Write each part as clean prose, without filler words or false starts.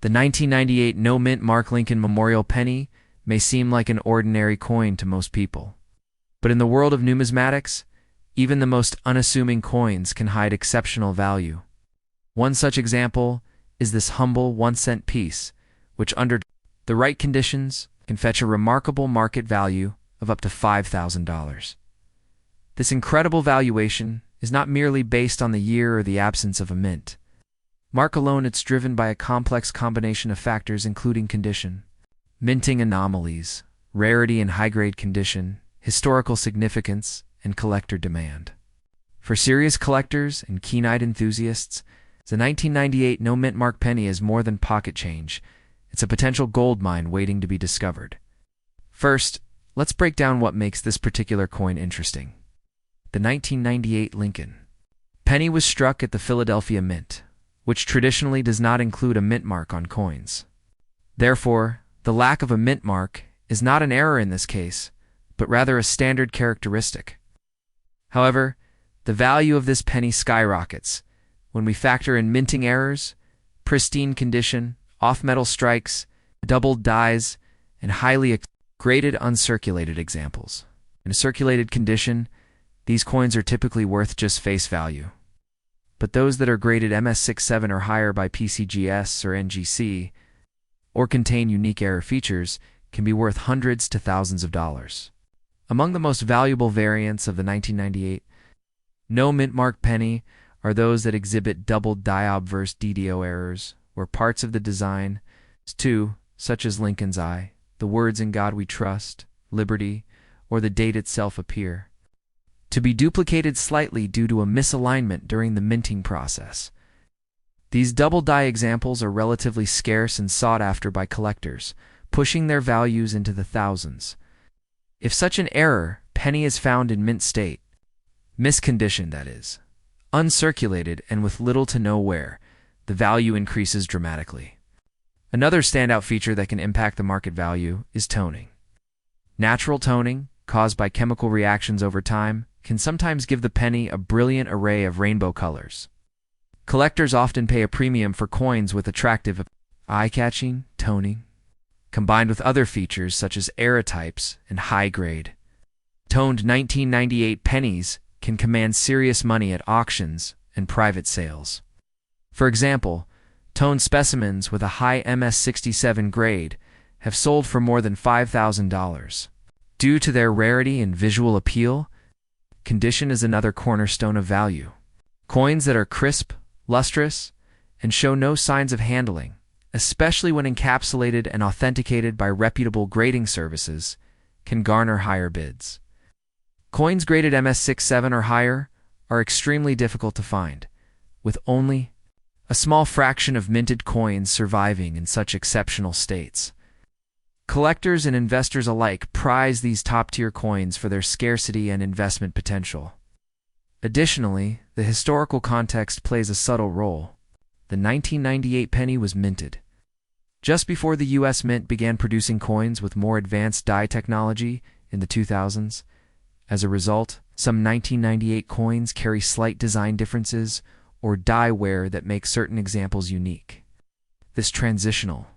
The 1998 no-mint Mark Lincoln Memorial penny may seem like an ordinary coin to most people. But in the world of numismatics, even the most unassuming coins can hide exceptional value. One such example is this humble 1-cent piece, which under the right conditions can fetch a remarkable market value of up to $5,000. This incredible valuation is not merely based on the year or the absence of a mint. Mark alone, it's driven by a complex combination of factors including condition, minting anomalies, rarity and high-grade condition, historical significance, and collector demand. For serious collectors and keen-eyed enthusiasts, the 1998 no-mint Mark penny is more than pocket change. It's a potential gold mine waiting to be discovered. First, let's break down what makes this particular coin interesting. The 1998 Lincoln penny was struck at the Philadelphia Mint, which traditionally does not include a mint mark on coins. Therefore, the lack of a mint mark is not an error in this case, but rather a standard characteristic. However, the value of this penny skyrockets when we factor in minting errors, pristine condition, off-metal strikes, doubled dies, and highly graded uncirculated examples. In a circulated condition, these coins are typically worth just face value. But those that are graded MS67 or higher by PCGS or NGC, or contain unique error features, can be worth hundreds to thousands of dollars. Among the most valuable variants of the 1998 no mint mark penny are those that exhibit doubled die-obverse DDO errors, where parts of the design, too, such as Lincoln's eye, the words "In God We Trust," "Liberty," or the date itself appear to be duplicated slightly due to a misalignment during the minting process. These double die examples are relatively scarce and sought after by collectors, pushing their values into the thousands. If such an error penny is found in mint state, misconditioned that is, uncirculated and with little to no wear, the value increases dramatically. Another standout feature that can impact the market value is toning. Natural toning, caused by chemical reactions over time, can sometimes give the penny a brilliant array of rainbow colors. Collectors often pay a premium for coins with attractive, eye-catching toning, combined with other features such as aerotypes and high-grade. Toned 1998 pennies can command serious money at auctions and private sales. For example, toned specimens with a high MS67 grade have sold for more than $5,000. Due to their rarity and visual appeal, condition is another cornerstone of value. Coins that are crisp, lustrous, and show no signs of handling, especially when encapsulated and authenticated by reputable grading services, can garner higher bids. Coins graded MS67 or higher are extremely difficult to find, with only a small fraction of minted coins surviving in such exceptional states. Collectors and investors alike prize these top-tier coins for their scarcity and investment potential. Additionally, the historical context plays a subtle role. The 1998 penny was minted just before the U.S. Mint began producing coins with more advanced die technology in the 2000s. As a result, some 1998 coins carry slight design differences or die wear that make certain examples unique. This transitional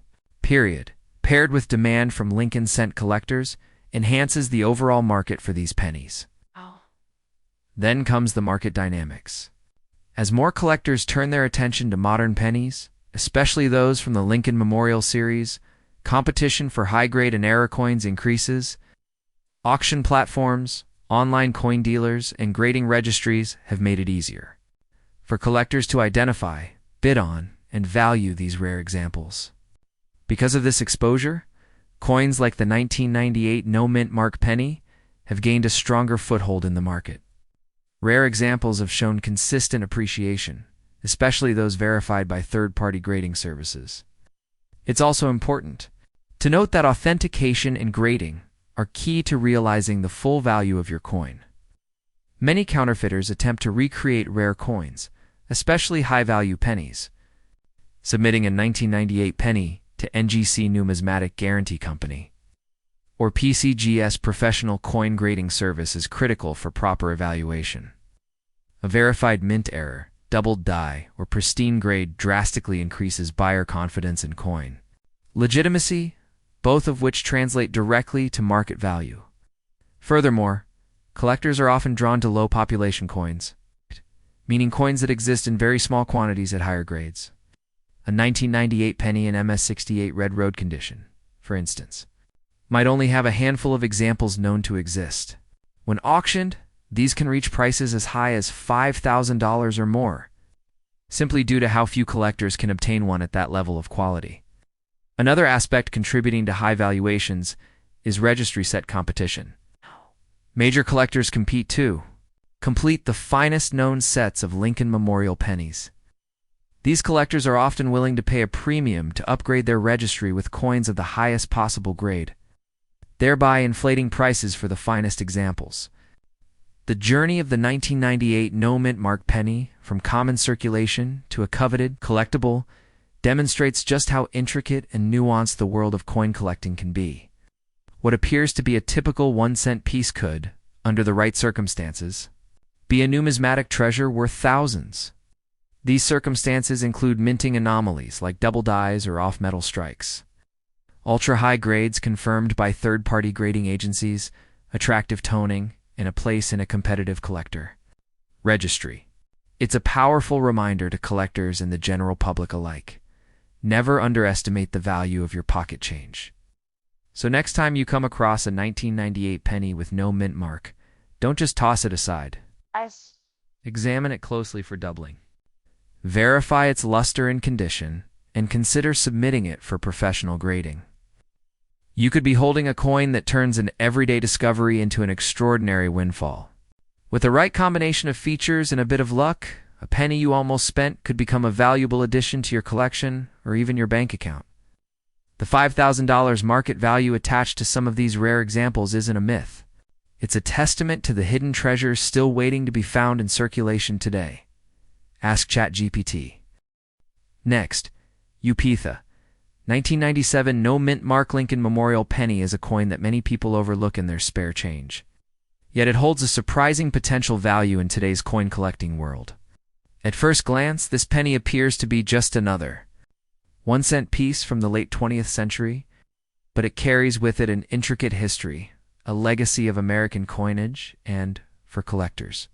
period, paired with demand from Lincoln cent collectors, enhances the overall market for these pennies. Wow. Then comes the market dynamics. As more collectors turn their attention to modern pennies, especially those from the Lincoln Memorial series, competition for high-grade and error coins increases. Auction platforms, online coin dealers, and grading registries have made it easier for collectors to identify, bid on, and value these rare examples. Because of this exposure, coins like the 1998 no-mint mark penny have gained a stronger foothold in the market. Rare examples have shown consistent appreciation, especially those verified by third-party grading services. It's also important to note that authentication and grading are key to realizing the full value of your coin. Many counterfeiters attempt to recreate rare coins, especially high-value pennies. Submitting a 1998 penny to NGC Numismatic Guarantee Company or PCGS Professional Coin Grading Service is critical for proper evaluation. A verified mint error doubled die, or pristine grade drastically increases buyer confidence in coin legitimacy, both of which translate directly to market value. Furthermore, collectors are often drawn to low population coins, meaning coins that exist in very small quantities at higher grades. A 1998 penny in MS68 red road condition, for instance, might only have a handful of examples known to exist. When auctioned, these can reach prices as high as $5,000 or more, simply due to how few collectors can obtain one at that level of quality. Another aspect contributing to high valuations is registry set competition. Major collectors compete too. Complete the finest known sets of Lincoln Memorial pennies. These collectors are often willing to pay a premium to upgrade their registry with coins of the highest possible grade, thereby inflating prices for the finest examples. The journey of the 1998 no-mint mark penny, from common circulation to a coveted collectible, demonstrates just how intricate and nuanced the world of coin collecting can be. What appears to be a typical 1-cent piece could, under the right circumstances, be a numismatic treasure worth thousands. These circumstances include minting anomalies like double dies or off-metal strikes, ultra-high grades confirmed by third-party grading agencies, attractive toning, and a place in a competitive collector registry. It's a powerful reminder to collectors and the general public alike. Never underestimate the value of your pocket change. So next time you come across a 1998 penny with no mint mark, don't just toss it aside. Examine it closely for doubling. Verify its luster and condition, and consider submitting it for professional grading. You could be holding a coin that turns an everyday discovery into an extraordinary windfall. With the right combination of features and a bit of luck, a penny you almost spent could become a valuable addition to your collection or even your bank account. The $5,000 market value attached to some of these rare examples isn't a myth. It's a testament to the hidden treasures still waiting to be found in circulation today. Ask ChatGPT. Next, Upetha. 1997 no-mint mark Lincoln Memorial penny is a coin that many people overlook in their spare change. Yet it holds a surprising potential value in today's coin collecting world. At first glance, this penny appears to be just another 1-cent piece from the late 20th century, but it carries with it an intricate history, a legacy of American coinage, and, for collectors,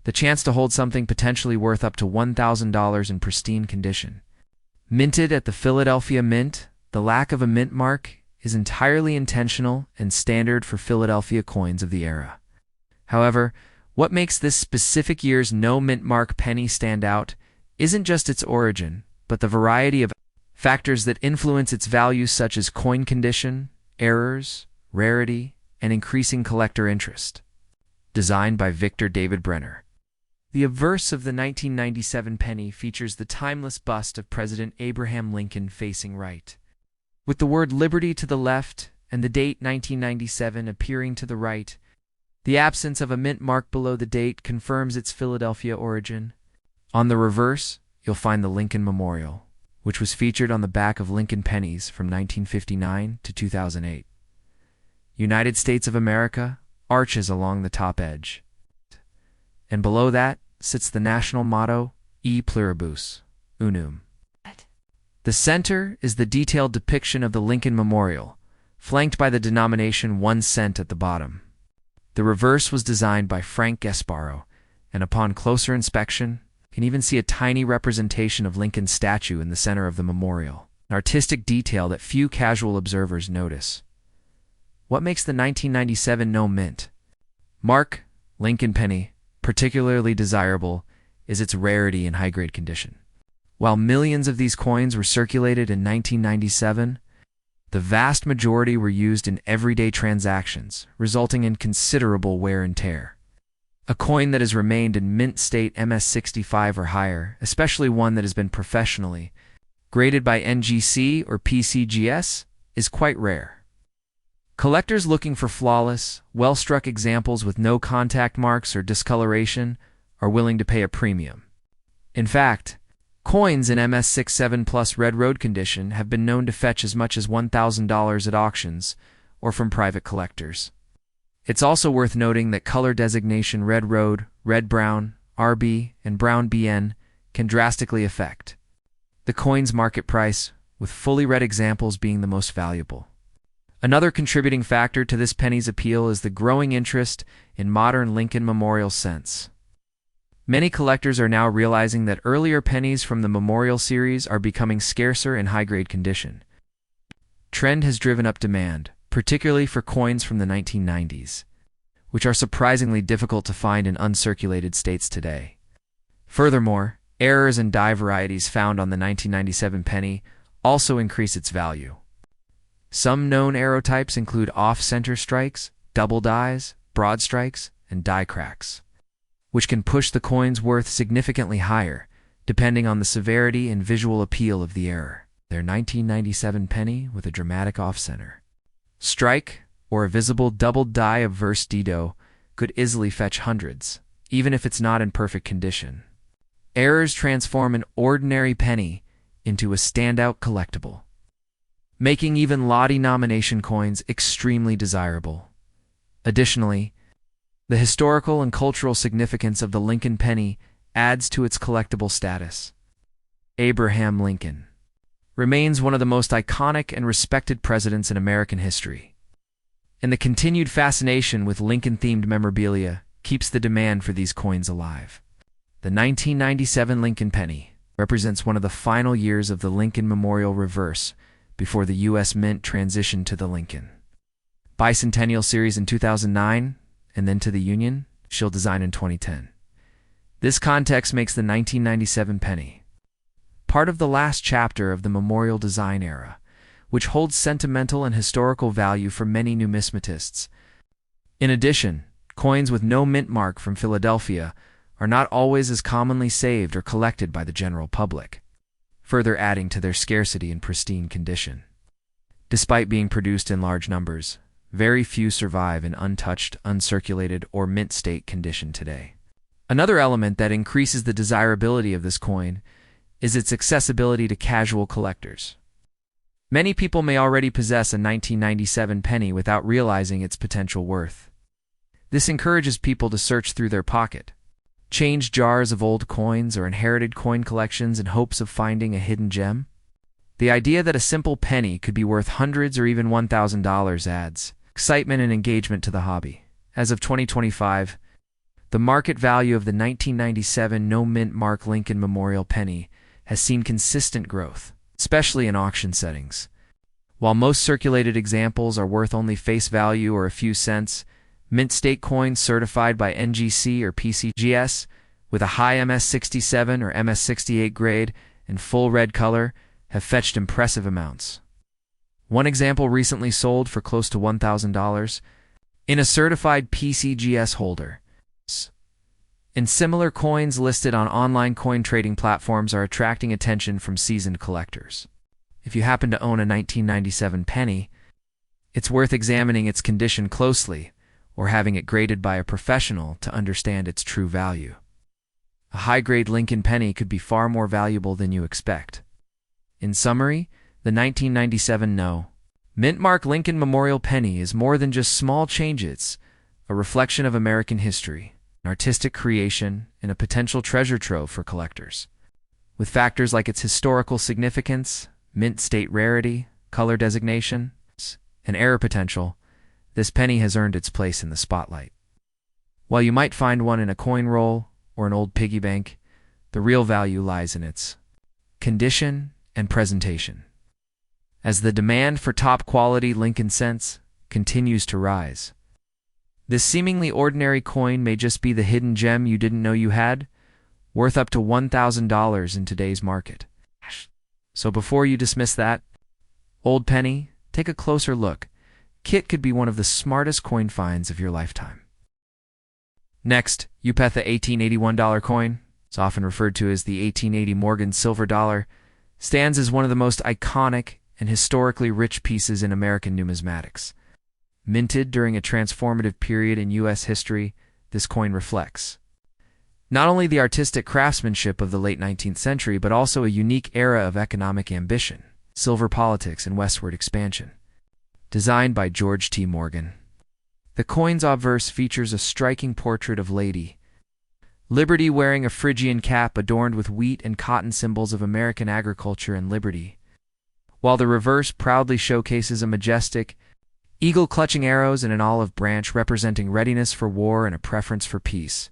the chance to hold something potentially worth up to $1,000 in pristine condition. Minted at the Philadelphia Mint, the lack of a mint mark is entirely intentional and standard for Philadelphia coins of the era. However, what makes this specific year's no mint mark penny stand out isn't just its origin, but the variety of factors that influence its value, such as coin condition, errors, rarity, and increasing collector interest. Designed by Victor David Brenner. The obverse of the 1997 penny features the timeless bust of President Abraham Lincoln facing right, with the word liberty to the left and the date 1997 appearing to the right. The absence of a mint mark below the date confirms its Philadelphia origin. On the reverse, you'll find the Lincoln Memorial, which was featured on the back of Lincoln pennies from 1959 to 2008. United States of America arches along the top edge. And below that sits the national motto, E pluribus unum. The center is the detailed depiction of the Lincoln Memorial, flanked by the denomination 1 cent at the bottom. The reverse was designed by Frank Gasparo, and upon closer inspection, you can even see a tiny representation of Lincoln's statue in the center of the memorial, an artistic detail that few casual observers notice. What makes the 1997 no mint mark Lincoln penny particularly desirable is its rarity and high-grade condition. While millions of these coins were circulated in 1997, the vast majority were used in everyday transactions, resulting in considerable wear and tear. A coin that has remained in mint state MS65 or higher, especially one that has been professionally graded by NGC or PCGS, is quite rare. Collectors looking for flawless, well-struck examples with no contact marks or discoloration are willing to pay a premium. In fact, coins in MS67 plus red road condition have been known to fetch as much as $1,000 at auctions or from private collectors. It's also worth noting that color designation red road, red brown RB, and brown BN can drastically affect the coin's market price, with fully red examples being the most valuable. Another contributing factor to this penny's appeal is the growing interest in modern Lincoln Memorial cents. Many collectors are now realizing that earlier pennies from the Memorial series are becoming scarcer in high-grade condition. Trend has driven up demand, particularly for coins from the 1990s, which are surprisingly difficult to find in uncirculated states today. Furthermore, errors and die varieties found on the 1997 penny also increase its value. Some known arrow types include off-center strikes, double dies, broad strikes, and die cracks, which can push the coin's worth significantly higher, depending on the severity and visual appeal of the error. Their 1997 penny with a dramatic off-center strike or a visible doubled die of verse Dido could easily fetch hundreds, even if it's not in perfect condition. Errors transform an ordinary penny into a standout collectible, making even law denomination coins extremely desirable. Additionally, the historical and cultural significance of the Lincoln penny adds to its collectible status. Abraham Lincoln remains one of the most iconic and respected presidents in American history, and the continued fascination with Lincoln-themed memorabilia keeps the demand for these coins alive. The 1997 Lincoln penny represents one of the final years of the Lincoln Memorial Reverse before the U.S. Mint transitioned to the Lincoln Bicentennial Series in 2009 and then to the Union Shield design in 2010. This context makes the 1997 penny part of the last chapter of the memorial design era, which holds sentimental and historical value for many numismatists. In addition, coins with no mint mark from Philadelphia are not always as commonly saved or collected by the general public, further adding to their scarcity and pristine condition. Despite being produced in large numbers, very few survive in untouched, uncirculated, or mint state condition today. Another element that increases the desirability of this coin is its accessibility to casual collectors. Many people may already possess a 1997 penny without realizing its potential worth. This encourages people to search through their pocket, change jars of old coins or inherited coin collections in hopes of finding a hidden gem. The idea that a simple penny could be worth hundreds or even $1,000 adds excitement and engagement to the hobby. As of 2025, the market value of the 1997 no-mint mark Lincoln Memorial penny has seen consistent growth, especially in auction settings. While most circulated examples are worth only face value or a few cents, mint state coins certified by NGC or PCGS with a high MS67 or MS68 grade and full red color have fetched impressive amounts. One example recently sold for close to $1,000 in a certified PCGS holder. And similar coins listed on online coin trading platforms are attracting attention from seasoned collectors. If you happen to own a 1997 penny, it's worth examining its condition closely or having it graded by a professional to understand its true value. A high-grade Lincoln penny could be far more valuable than you expect. In summary, the 1997 no-mint mark Lincoln Memorial penny is more than just small changes, a reflection of American history, an artistic creation, and a potential treasure trove for collectors. With factors like its historical significance, mint state rarity, color designation, and error potential, this penny has earned its place in the spotlight. While you might find one in a coin roll or an old piggy bank, the real value lies in its condition and presentation. As the demand for top-quality Lincoln cents continues to rise, this seemingly ordinary coin may just be the hidden gem you didn't know you had, worth up to $1,000 in today's market. So before you dismiss that old penny, take a closer look. Kit could be one of the smartest coin finds of your lifetime. Next, you pet the $1881 coin. It's often referred to as the 1880 Morgan silver dollar, stands as one of the most iconic and historically rich pieces in American numismatics. Minted during a transformative period in U.S. history, this coin reflects not only the artistic craftsmanship of the late 19th century, but also a unique era of economic ambition, silver politics, and westward expansion. Designed by George T. Morgan, the coin's obverse features a striking portrait of Lady Liberty wearing a Phrygian cap adorned with wheat and cotton symbols of American agriculture and liberty, while the reverse proudly showcases a majestic eagle clutching arrows and an olive branch representing readiness for war and a preference for peace.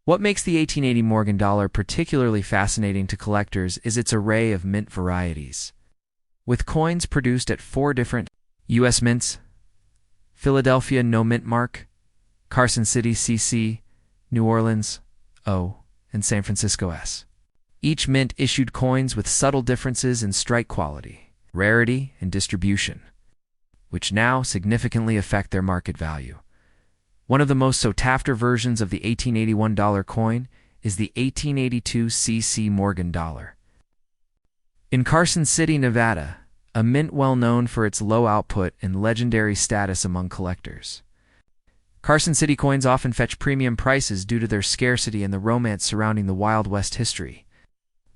What makes the 1880 Morgan dollar particularly fascinating to collectors is its array of mint varieties. With coins produced at 4 different U.S. mints: Philadelphia No Mint Mark, Carson City CC, New Orleans O, and San Francisco S. Each mint issued coins with subtle differences in strike quality, rarity, and distribution, which now significantly affect their market value. One of the most sought-after versions of the 1881 dollar coin is the 1882 CC Morgan dollar. In Carson City, Nevada, a mint well known for its low output and legendary status among collectors. Carson City coins often fetch premium prices due to their scarcity and the romance surrounding the Wild West history.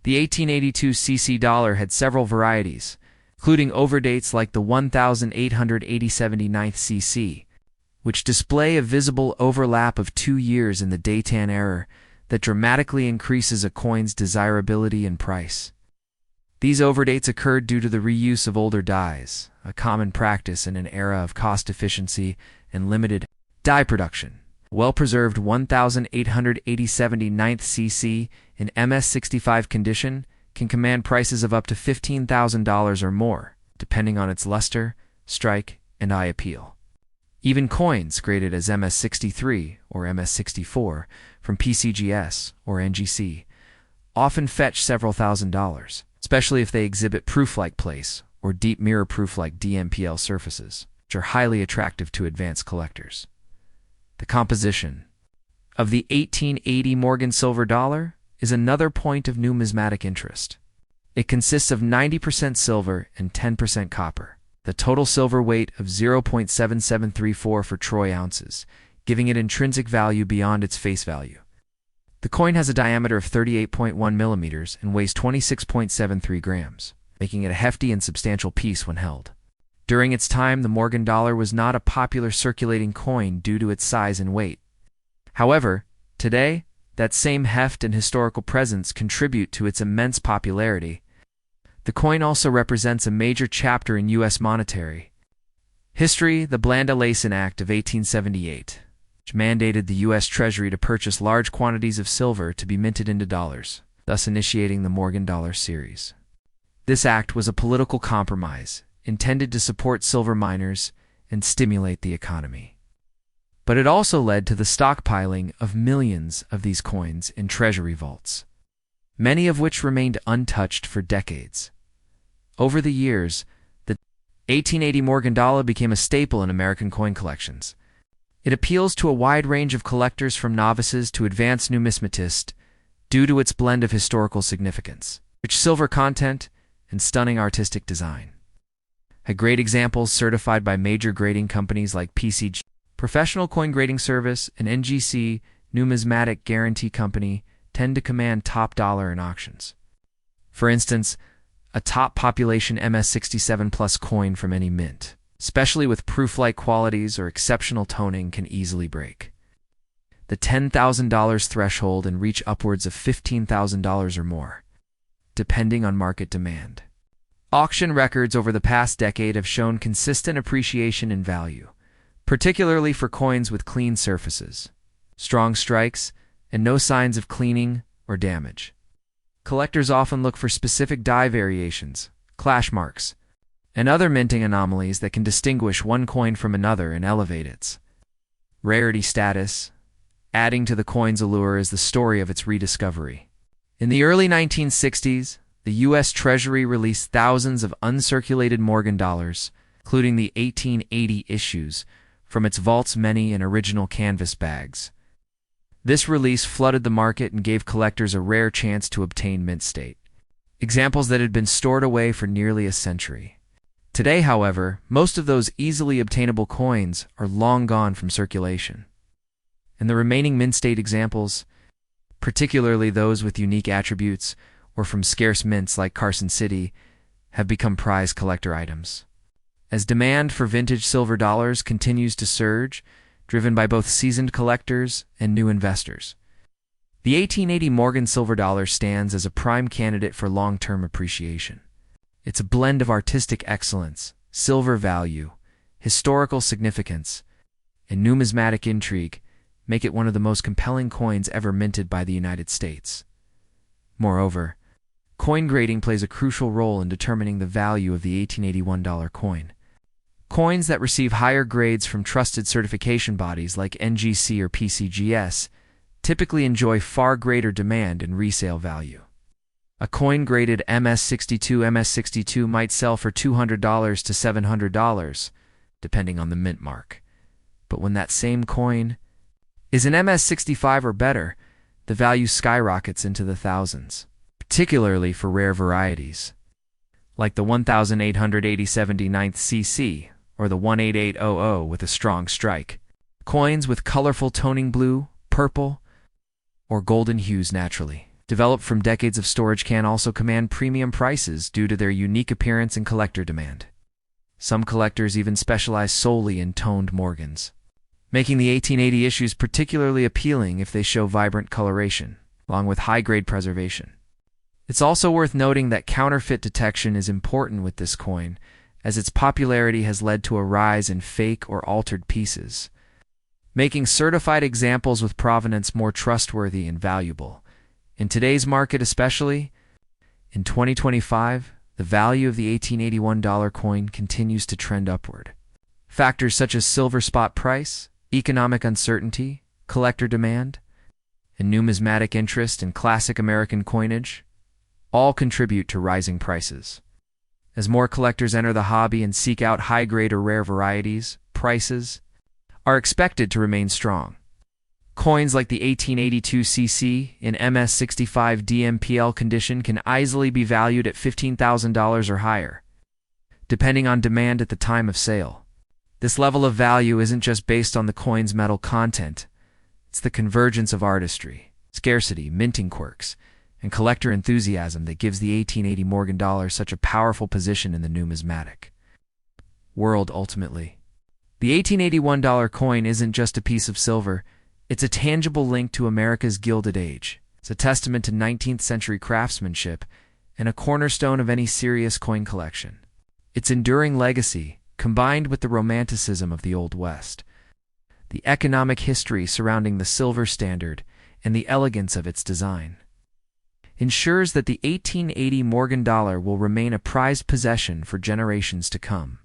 The 1882 CC dollar had several varieties, including overdates like the 1879 CC, which display a visible overlap of 2 years in the Dayton era that dramatically increases a coin's desirability and price. These overdates occurred due to the reuse of older dies, a common practice in an era of cost efficiency and limited die production. Well-preserved 1879 CC in MS65 condition can command prices of up to $15,000 or more, depending on its luster, strike, and eye appeal. Even coins graded as MS63 or MS64 from PCGS or NGC often fetch several $1,000s, especially if they exhibit proof-like place or deep mirror proof-like DMPL surfaces, which are highly attractive to advanced collectors. The composition of the 1880 Morgan silver dollar is another point of numismatic interest. It consists of 90% silver and 10% copper, the total silver weight of 0.7734 for troy ounces, giving it intrinsic value beyond its face value. The coin has a diameter of 38.1 millimeters and weighs 26.73 grams, making it a hefty and substantial piece when held. During its time, the Morgan dollar was not a popular circulating coin due to its size and weight. However, today, that same heft and historical presence contribute to its immense popularity. The coin also represents a major chapter in U.S. monetary history, the Bland-Layson Act of 1878, which mandated the U.S. Treasury to purchase large quantities of silver to be minted into dollars, thus initiating the Morgan dollar series. This act was a political compromise intended to support silver miners and stimulate the economy. But it also led to the stockpiling of millions of these coins in treasury vaults, many of which remained untouched for decades. Over the years, the 1880 Morgan dollar became a staple in American coin collections. It appeals to a wide range of collectors from novices to advanced numismatists due to its blend of historical significance, rich silver content, and stunning artistic design. A great examples certified by major grading companies like PCG, Professional Coin Grading Service, and NGC, Numismatic Guarantee Company, tend to command top dollar in auctions. For instance, a top population MS67 Plus coin from any mint, especially with proof-like qualities or exceptional toning, can easily break the $10,000 threshold and reach upwards of $15,000 or more, depending on market demand. Auction records over the past decade have shown consistent appreciation in value, particularly for coins with clean surfaces, strong strikes, and no signs of cleaning or damage. Collectors often look for specific die variations, clash marks, and other minting anomalies that can distinguish one coin from another and elevate its rarity status. Adding to the coin's allure is the story of its rediscovery. In the early 1960s, the U.S. Treasury released thousands of uncirculated Morgan dollars, including the 1880 issues, from its vault's many and original canvas bags. This release flooded the market and gave collectors a rare chance to obtain mint state, examples that had been stored away for nearly a century. Today, however, most of those easily obtainable coins are long gone from circulation, and the remaining mint state examples, particularly those with unique attributes or from scarce mints like Carson City, have become prized collector items. As demand for vintage silver dollars continues to surge, driven by both seasoned collectors and new investors, The 1880 Morgan silver dollar stands as a prime candidate for long-term appreciation. It's a blend of artistic excellence, silver value, historical significance, and numismatic intrigue, make it one of the most compelling coins ever minted by the United States. Moreover, coin grading plays a crucial role in determining the value of the 1881 dollar coin. Coins that receive higher grades from trusted certification bodies like NGC or PCGS typically enjoy far greater demand and resale value. A coin graded MS62 might sell for $200 to $700, depending on the mint mark. But when that same coin is an MS65 or better, the value skyrockets into the thousands, particularly for rare varieties, like the 1887 9th CC or the 18800 with a strong strike. Coins with colorful toning blue, purple, or golden hues naturally developed from decades of storage can also command premium prices due to their unique appearance and collector demand. Some collectors even specialize solely in toned Morgans, making the 1880 issues particularly appealing if they show vibrant coloration, along with high-grade preservation. It's also worth noting that counterfeit detection is important with this coin, as its popularity has led to a rise in fake or altered pieces, making certified examples with provenance more trustworthy and valuable. In today's market especially, in 2025, the value of the 1881 dollar coin continues to trend upward. Factors such as silver spot price, economic uncertainty, collector demand, and numismatic interest in classic American coinage all contribute to rising prices. As more collectors enter the hobby and seek out high-grade or rare varieties, prices are expected to remain strong. Coins like the 1882 CC in MS65 DMPL condition can easily be valued at $15,000 or higher, depending on demand at the time of sale. This level of value isn't just based on the coin's metal content, it's the convergence of artistry, scarcity, minting quirks, and collector enthusiasm that gives the 1880 Morgan dollar such a powerful position in the numismatic world ultimately. The 1881 dollar coin isn't just a piece of silver, it's a tangible link to America's Gilded Age. It's a testament to 19th century craftsmanship and a cornerstone of any serious coin collection. Its enduring legacy, combined with the romanticism of the Old West, the economic history surrounding the silver standard, and the elegance of its design, ensures that the 1880 Morgan dollar will remain a prized possession for generations to come.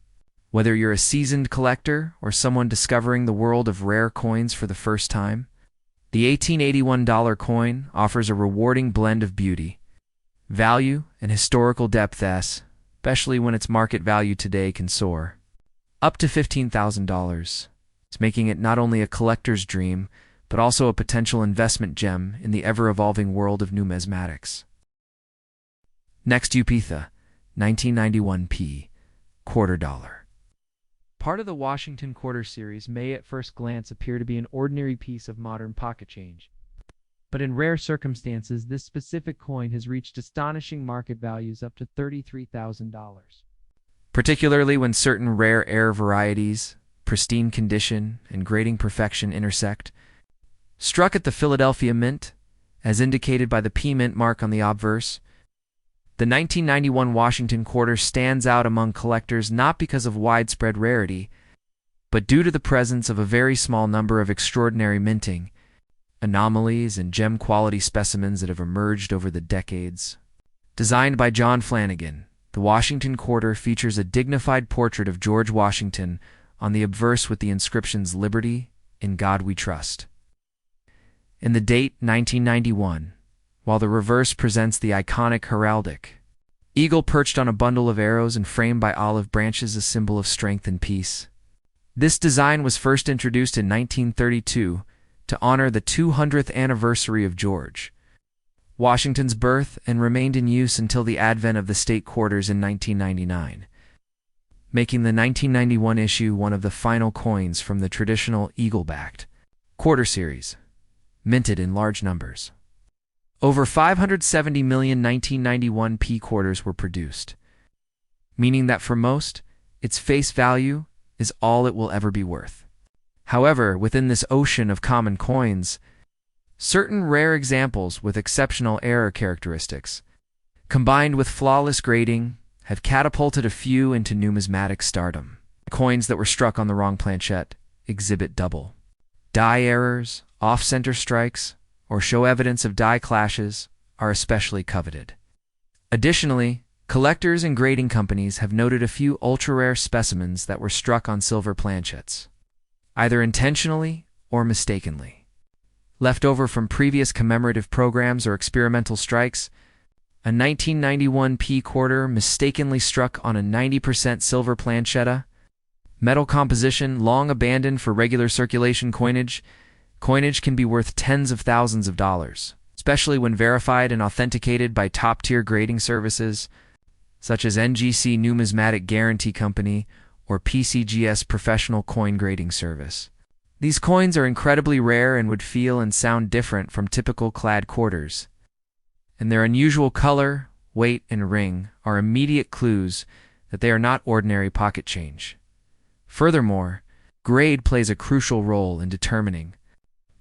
Whether you're a seasoned collector or someone discovering the world of rare coins for the first time, the 1881 dollar coin offers a rewarding blend of beauty, value, and historical depth, especially when its market value today can soar up to $15,000. It's making it not only a collector's dream, but also a potential investment gem in the ever-evolving world of numismatics. Next, Upetha, 1991 P. Quarter dollar. Part of the Washington Quarter series may at first glance appear to be an ordinary piece of modern pocket change. But in rare circumstances, this specific coin has reached astonishing market values up to $33,000. Particularly when certain rare air varieties, pristine condition, and grading perfection intersect. Struck at the Philadelphia Mint, as indicated by the P Mint mark on the obverse, the 1991 Washington Quarter stands out among collectors not because of widespread rarity, but due to the presence of a very small number of extraordinary minting, anomalies, and gem-quality specimens that have emerged over the decades. Designed by John Flanagan, the Washington Quarter features a dignified portrait of George Washington on the obverse with the inscriptions "Liberty, in God We Trust." In the date 1991, while the reverse presents the iconic heraldic eagle perched on a bundle of arrows and framed by olive branches, a symbol of strength and peace. This design was first introduced in 1932 to honor the 200th anniversary of George Washington's birth and remained in use until the advent of the state quarters in 1999, making the 1991 issue one of the final coins from the traditional eagle-backed quarter series, minted in large numbers. Over 570 million 1991 P quarters were produced, meaning that for most, its face value is all it will ever be worth. However, within this ocean of common coins, Certain rare examples with exceptional error characteristics, combined with flawless grading, have catapulted a few into numismatic stardom. Coins that were struck on the wrong planchette exhibit double die errors, off-center strikes, or show evidence of die clashes are especially coveted. Additionally, collectors and grading companies have noted a few ultra-rare specimens that were struck on silver planchettes, either intentionally or mistakenly. Left over from previous commemorative programs or experimental strikes, a 1991 P quarter mistakenly struck on a 90% silver planchetta, metal composition long abandoned for regular circulation coinage can be worth tens of thousands of dollars, especially when verified and authenticated by top-tier grading services such as NGC Numismatic Guarantee Company or PCGS Professional Coin Grading Service. These coins are incredibly rare and would feel and sound different from typical clad quarters, and their unusual color, weight, and ring are immediate clues that they are not ordinary pocket change. Furthermore, grade plays a crucial role in determining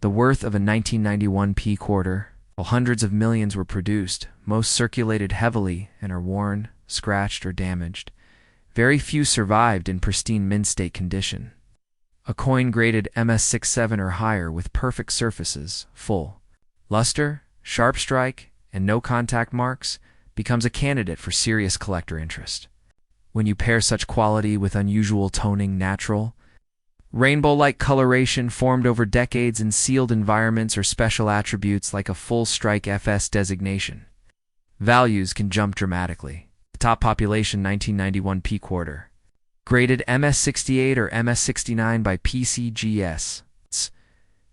the worth of a 1991 P quarter. While hundreds of millions were produced, most circulated heavily and are worn, scratched, or damaged. Very few survived in pristine mint state condition. A coin graded MS67 or higher with perfect surfaces, full luster, sharp strike, and no contact marks becomes a candidate for serious collector interest. When you pair such quality with unusual toning, natural, rainbow-like coloration formed over decades in sealed environments or special attributes like a full strike FS designation, values can jump dramatically. The top population 1991 P quarter, graded MS68 or MS69 by PCGS,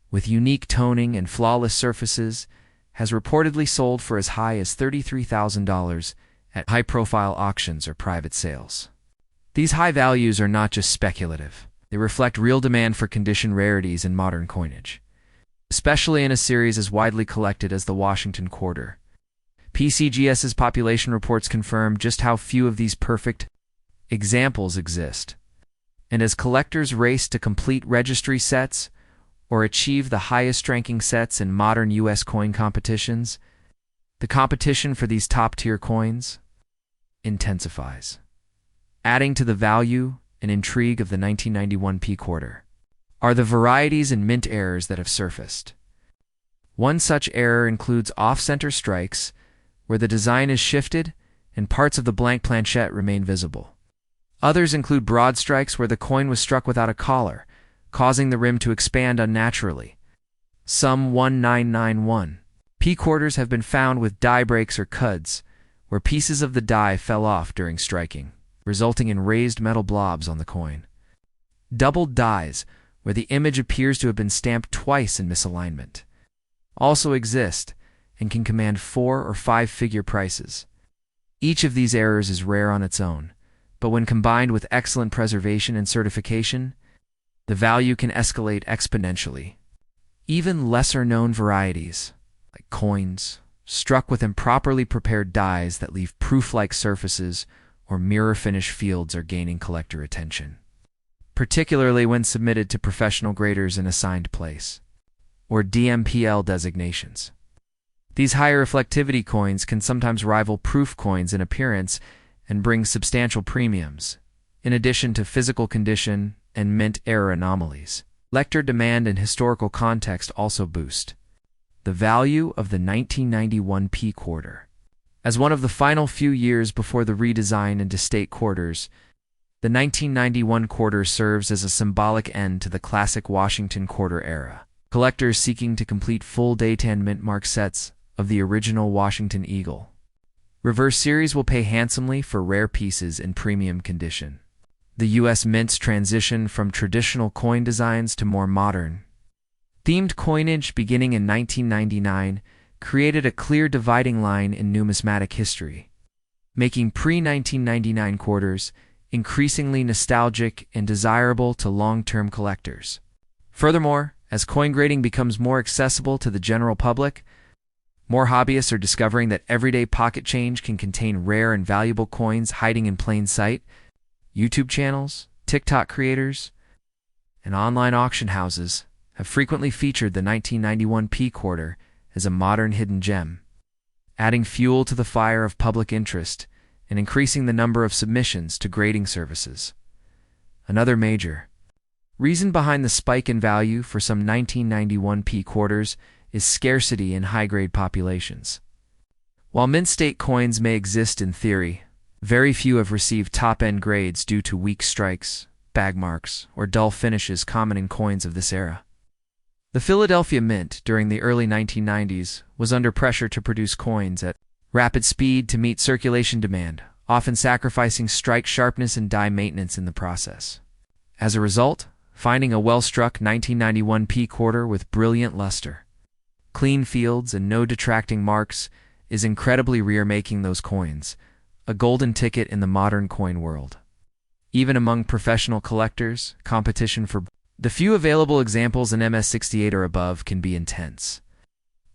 with unique toning and flawless surfaces, has reportedly sold for as high as $33,000 at high-profile auctions or private sales. These high values are not just speculative. They reflect real demand for condition rarities in modern coinage, especially in a series as widely collected as the Washington quarter. PCGS's population reports confirm just how few of these perfect examples exist, and as collectors race to complete registry sets or achieve the highest-ranking sets in modern U.S. coin competitions, the competition for these top-tier coins intensifies, adding to the value and intrigue of the 1991 P quarter are the varieties and mint errors that have surfaced. One such error includes off-center strikes, where the design is shifted and parts of the blank planchette remain visible. Others include broad strikes where the coin was struck without a collar, causing the rim to expand unnaturally. Some 1991 P quarters have been found with die breaks or cuds, where pieces of the die fell off during striking, resulting in raised metal blobs on the coin. Doubled dies, where the image appears to have been stamped twice in misalignment, also exist and can command 4 or 5-figure prices. Each of these errors is rare on its own, but when combined with excellent preservation and certification, the value can escalate exponentially. Even lesser-known varieties, like coins, struck with improperly prepared dies that leave proof-like surfaces or mirror-finish fields, are gaining collector attention, particularly when submitted to professional graders in assigned place, or DMPL designations. These higher reflectivity coins can sometimes rival proof coins in appearance and bring substantial premiums, in addition to physical condition and mint error anomalies. Collector demand and historical context also boost the value of the 1991 P quarter. As one of the final few years before the redesign into state quarters, the 1991 quarter serves as a symbolic end to the classic Washington quarter era. Collectors seeking to complete full Daytan mint mark sets of the original Washington Eagle Reverse Series will pay handsomely for rare pieces in premium condition. The U.S. Mint's transition from traditional coin designs to more modern, themed coinage beginning in 1999 created a clear dividing line in numismatic history, making pre-1999 quarters increasingly nostalgic and desirable to long-term collectors. Furthermore, as coin grading becomes more accessible to the general public, more hobbyists are discovering that everyday pocket change can contain rare and valuable coins hiding in plain sight. YouTube channels, TikTok creators, and online auction houses have frequently featured the 1991 P quarter as a modern hidden gem, adding fuel to the fire of public interest and increasing the number of submissions to grading services. Another major reason behind the spike in value for some 1991 P quarters is scarcity in high-grade populations. While mint state coins may exist in theory, very few have received top-end grades due to weak strikes, bag marks, or dull finishes common in coins of this era. The Philadelphia Mint during the early 1990s was under pressure to produce coins at rapid speed to meet circulation demand, often sacrificing strike sharpness and die maintenance in the process. As a result, finding a well-struck 1991 P quarter with brilliant luster, clean fields, and no detracting marks is incredibly rare, making those coins a golden ticket in the modern coin world. Even among professional collectors, competition for the few available examples in MS68 or above can be intense.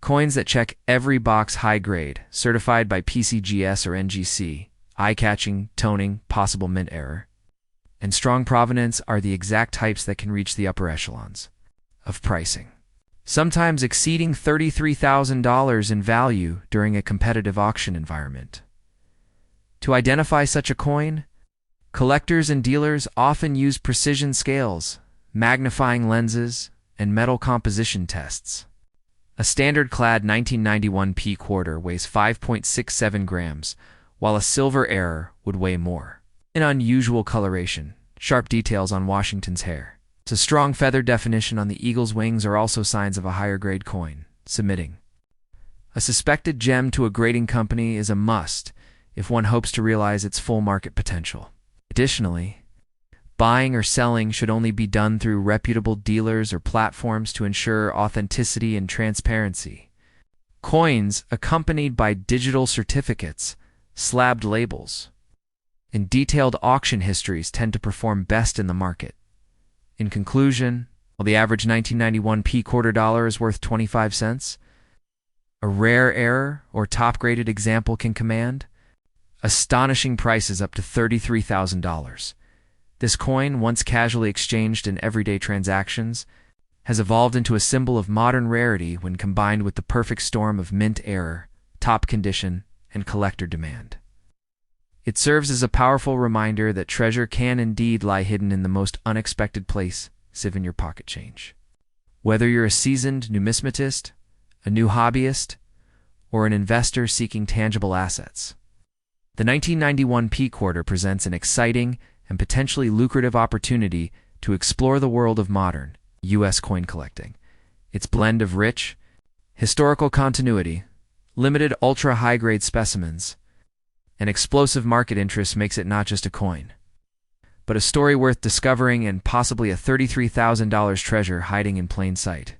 Coins that check every box: high grade, certified by PCGS or NGC, eye-catching, toning, possible mint error, and strong provenance are the exact types that can reach the upper echelons of pricing, sometimes exceeding $33,000 in value during a competitive auction environment. To identify such a coin, collectors and dealers often use precision scales, magnifying lenses, and metal composition tests. A standard-clad 1991 P quarter weighs 5.67 grams, while a silver error would weigh more. An unusual coloration, sharp details on Washington's hair, a strong feather definition on the eagle's wings are also signs of a higher-grade coin. Submitting a suspected gem to a grading company is a must if one hopes to realize its full market potential. Additionally, buying or selling should only be done through reputable dealers or platforms to ensure authenticity and transparency. Coins accompanied by digital certificates, slabbed labels, and detailed auction histories tend to perform best in the market. In conclusion, while the average 1991 P quarter dollar is worth 25 cents, a rare error or top-graded example can command astonishing prices up to $33,000. This coin, once casually exchanged in everyday transactions, has evolved into a symbol of modern rarity when combined with the perfect storm of mint error, top condition, and collector demand. It serves as a powerful reminder that treasure can indeed lie hidden in the most unexpected place, in your pocket change. Whether you're a seasoned numismatist, a new hobbyist, or an investor seeking tangible assets, the 1991 P quarter presents an exciting and potentially lucrative opportunity to explore the world of modern U.S. coin collecting. Its blend of rich, historical continuity, limited ultra-high-grade specimens, and explosive market interest makes it not just a coin, but a story worth discovering and possibly a $33,000 treasure hiding in plain sight.